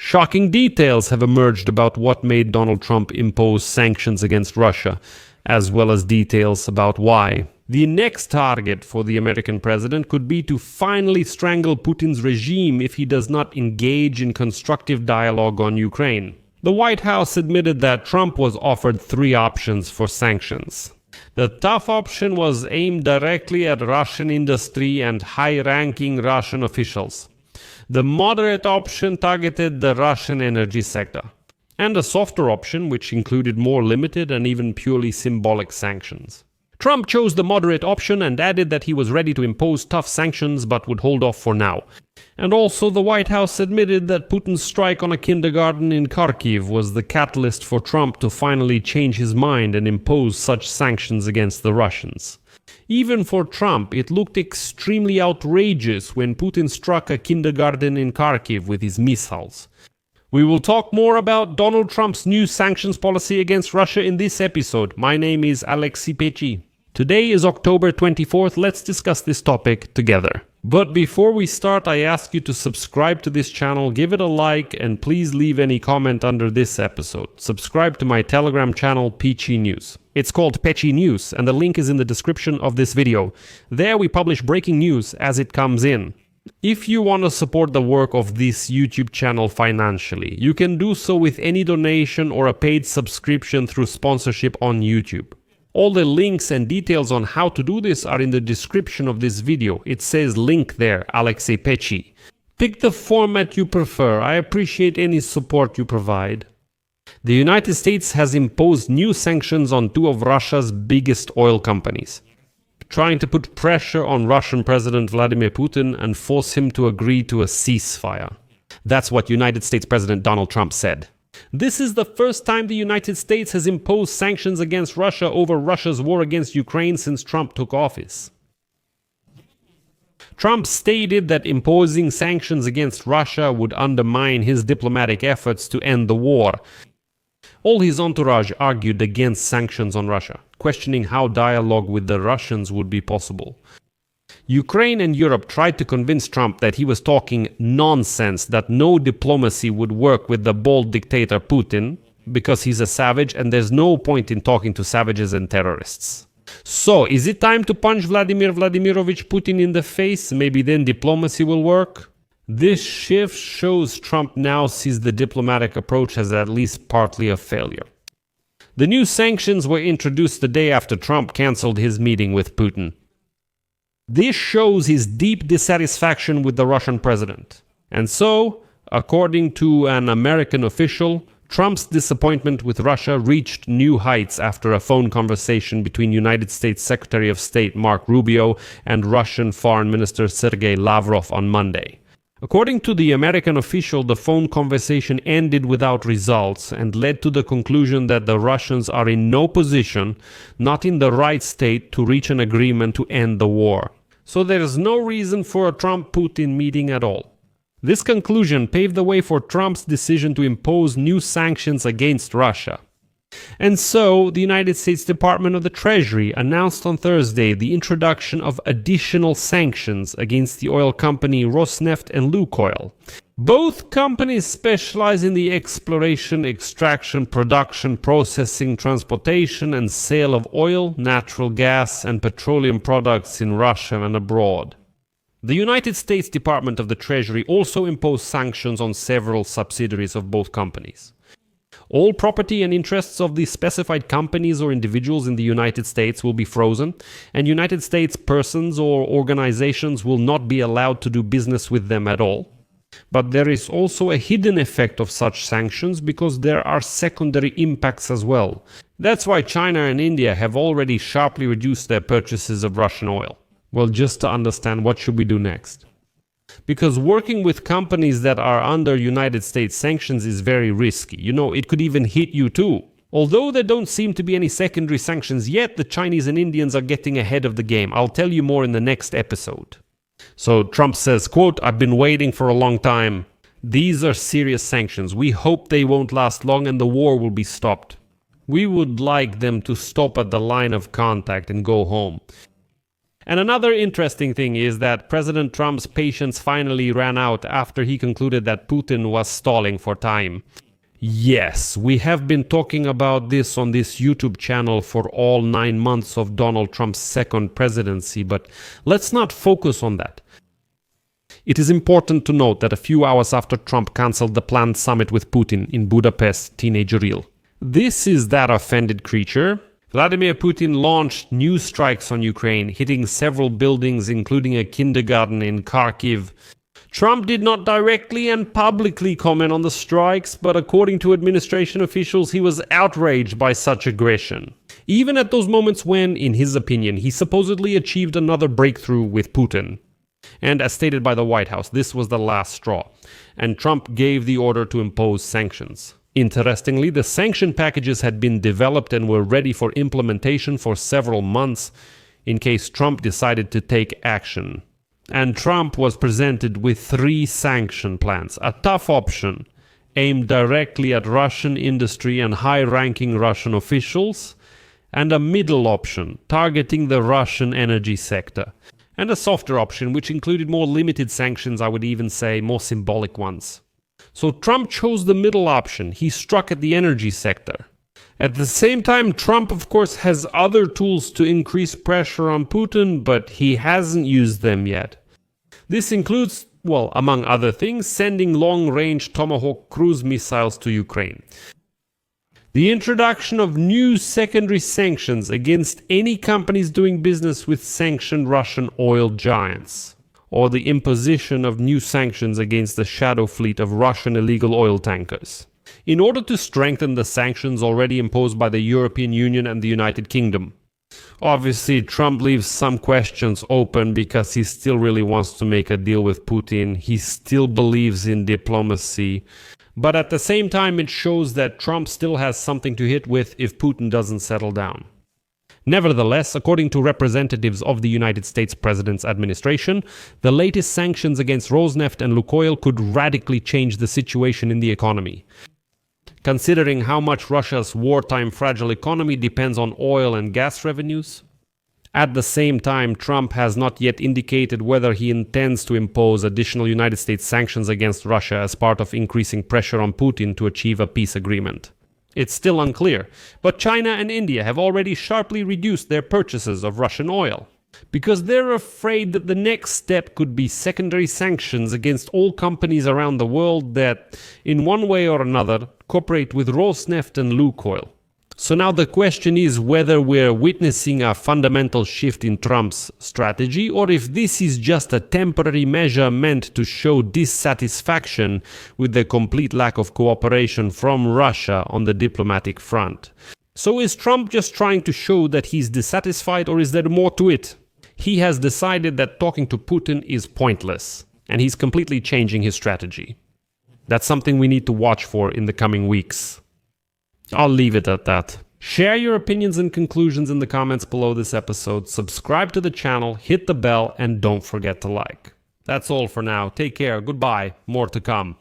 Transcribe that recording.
Shocking details have emerged about what made Donald Trump impose sanctions against Russia, as well as details about why. The next target for the American president could be to finally strangle Putin's regime if he does not engage in constructive dialogue on Ukraine. The White House admitted that Trump was offered 3 options for sanctions. The tough option was aimed directly at Russian industry and high-ranking Russian officials. The moderate option targeted the Russian energy sector, and a softer option which included more limited and even purely symbolic sanctions. Trump chose the moderate option and added that he was ready to impose tough sanctions but would hold off for now. And also the White House admitted that Putin's strike on a kindergarten in Kharkiv was the catalyst for Trump to finally change his mind and impose such sanctions against the Russians. Even for Trump, it looked extremely outrageous when Putin struck a kindergarten in Kharkiv with his missiles. We will talk more about Donald Trump's new sanctions policy against Russia in this episode. My name is Alexei Pecci. Today is October 24th. Let's discuss this topic together. But before we start, I ask you to subscribe to this channel, give it a like, and please leave any comment under this episode. Subscribe to my Telegram channel, Pecci News. It's called Pecci News, and the link is in the description of this video. There we publish breaking news as it comes in. If you want to support the work of this YouTube channel financially, you can do so with any donation or a paid subscription through sponsorship on YouTube. All the links and details on how to do this are in the description of this video. It says link there, Alexei Pecci. Pick the format you prefer. I appreciate any support you provide. The United States has imposed new sanctions on 2 of Russia's biggest oil companies, trying to put pressure on Russian President Vladimir Putin and force him to agree to a ceasefire. That's what United States President Donald Trump said. This is the first time the United States has imposed sanctions against Russia over Russia's war against Ukraine since Trump took office. Trump stated that imposing sanctions against Russia would undermine his diplomatic efforts to end the war. All his entourage argued against sanctions on Russia, questioning how dialogue with the Russians would be possible. Ukraine and Europe tried to convince Trump that he was talking nonsense, that no diplomacy would work with the bold dictator Putin, because he's a savage and there's no point in talking to savages and terrorists. So, is it time to punch Vladimir Vladimirovich Putin in the face? Maybe then diplomacy will work? This shift shows Trump now sees the diplomatic approach as at least partly a failure. The new sanctions were introduced the day after Trump cancelled his meeting with Putin. This shows his deep dissatisfaction with the Russian president. And so, according to an American official, Trump's disappointment with Russia reached new heights after a phone conversation between United States Secretary of State Marco Rubio and Russian Foreign Minister Sergei Lavrov on Monday. According to the American official, the phone conversation ended without results and led to the conclusion that the Russians are in no position, not in the right state, to reach an agreement to end the war. So there is no reason for a Trump-Putin meeting at all. This conclusion paved the way for Trump's decision to impose new sanctions against Russia. And so, the United States Department of the Treasury announced on Thursday the introduction of additional sanctions against the oil company Rosneft and Lukoil. Both companies specialize in the exploration, extraction, production, processing, transportation, and sale of oil, natural gas, and petroleum products in Russia and abroad. The United States Department of the Treasury also imposed sanctions on several subsidiaries of both companies. All property and interests of the specified companies or individuals in the United States will be frozen, and United States persons or organizations will not be allowed to do business with them at all. But there is also a hidden effect of such sanctions because there are secondary impacts as well. That's why China and India have already sharply reduced their purchases of Russian oil. Well, just to understand what should we do next. Because working with companies that are under United States sanctions is very risky. It could even hit you too. Although there don't seem to be any secondary sanctions yet, the Chinese and Indians are getting ahead of the game. I'll tell you more in the next episode. So Trump says, quote, "I've been waiting for a long time. These are serious sanctions. We hope they won't last long and the war will be stopped. We would like them to stop at the line of contact and go home. And another interesting thing is that President Trump's patience finally ran out after he concluded that Putin was stalling for time. Yes, we have been talking about this on this YouTube channel for all 9 months of Donald Trump's second presidency, but let's not focus on that. It is important to note that a few hours after Trump cancelled the planned summit with Putin in Budapest, teenage Reel. This is that offended creature. Vladimir Putin launched new strikes on Ukraine, hitting several buildings, including a kindergarten in Kharkiv. Trump did not directly and publicly comment on the strikes, but according to administration officials, he was outraged by such aggression. Even at those moments when, in his opinion, he supposedly achieved another breakthrough with Putin. And as stated by the White House, this was the last straw, and Trump gave the order to impose sanctions. Interestingly, the sanction packages had been developed and were ready for implementation for several months in case Trump decided to take action. And Trump was presented with 3 sanction plans, a tough option aimed directly at Russian industry and high-ranking Russian officials, and a middle option targeting the Russian energy sector, and a softer option which included more limited sanctions, I would even say more symbolic ones. So Trump chose the middle option. He struck at the energy sector. At the same time, Trump, of course, has other tools to increase pressure on Putin, but he hasn't used them yet. This includes, well, among other things, sending long-range Tomahawk cruise missiles to Ukraine. The introduction of new secondary sanctions against any companies doing business with sanctioned Russian oil giants, or the imposition of new sanctions against the shadow fleet of Russian illegal oil tankers, in order to strengthen the sanctions already imposed by the European Union and the United Kingdom. Obviously, Trump leaves some questions open because he still really wants to make a deal with Putin. He still believes in diplomacy. But at the same time, it shows that Trump still has something to hit with if Putin doesn't settle down. Nevertheless, according to representatives of the United States President's administration, the latest sanctions against Rosneft and Lukoil could radically change the situation in the economy. Considering how much Russia's wartime fragile economy depends on oil and gas revenues. At the same time, Trump has not yet indicated whether he intends to impose additional United States sanctions against Russia as part of increasing pressure on Putin to achieve a peace agreement. It's still unclear, but China and India have already sharply reduced their purchases of Russian oil, because they're afraid that the next step could be secondary sanctions against all companies around the world that, in one way or another, cooperate with Rosneft and Lukoil. So now the question is whether we're witnessing a fundamental shift in Trump's strategy, or if this is just a temporary measure meant to show dissatisfaction with the complete lack of cooperation from Russia on the diplomatic front. So is Trump just trying to show that he's dissatisfied, or is there more to it? He has decided that talking to Putin is pointless, and he's completely changing his strategy. That's something we need to watch for in the coming weeks. I'll leave it at that. Share your opinions and conclusions in the comments below this episode, subscribe to the channel, hit the bell, and don't forget to like. That's all for now. Take care, goodbye, more to come.